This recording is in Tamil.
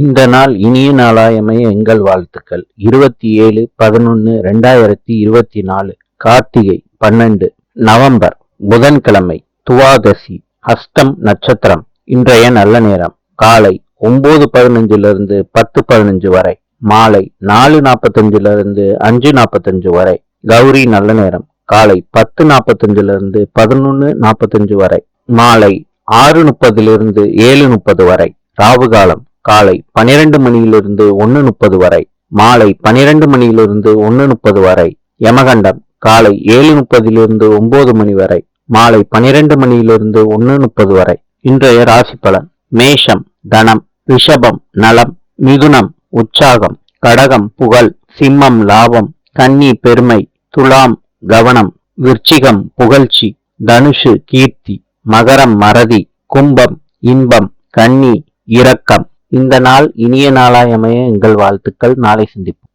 இந்த நாள் இனிய நாளாயமைய எங்கள் வாழ்த்துக்கள். 27/11/2024 கார்த்திகை 12 நவம்பர் புதன்கிழமை துவாதசி அஸ்தம் நட்சத்திரம். இன்றைய நல்ல நேரம் காலை 9:15 10:15 வரை, மாலை 4:45 5:45 வரை. கௌரி நல்ல நேரம் காலை 10:45 11:45 வரை, மாலை 6:30 7:30 வரை. ராவு காலம் காலை 12 மணியிலிருந்து 1:30 வரை, மாலை 12 மணியிலிருந்து 1:30 வரை. யமகண்டம் காலை 7:30 9 மணி வரை, மாலை 12 மணியிலிருந்து 1:30 வரை. இன்றைய ராசி பலன்: மேஷம் தனம், ரிஷபம் நலம், மிதுனம் உற்சாகம், கடகம் புகழ், சிம்மம் லாபம், கன்னி பெருமை, துலாம் கவனம், விருச்சிகம் புகழ்ச்சி, தனுஷு கீர்த்தி, மகரம் மறதி, கும்பம் இன்பம், கன்னி இரக்கம். இந்த நாள் இனிய நாளாய் அமைய எங்கள் வாழ்த்துக்கள். நாளை சந்திப்போம்.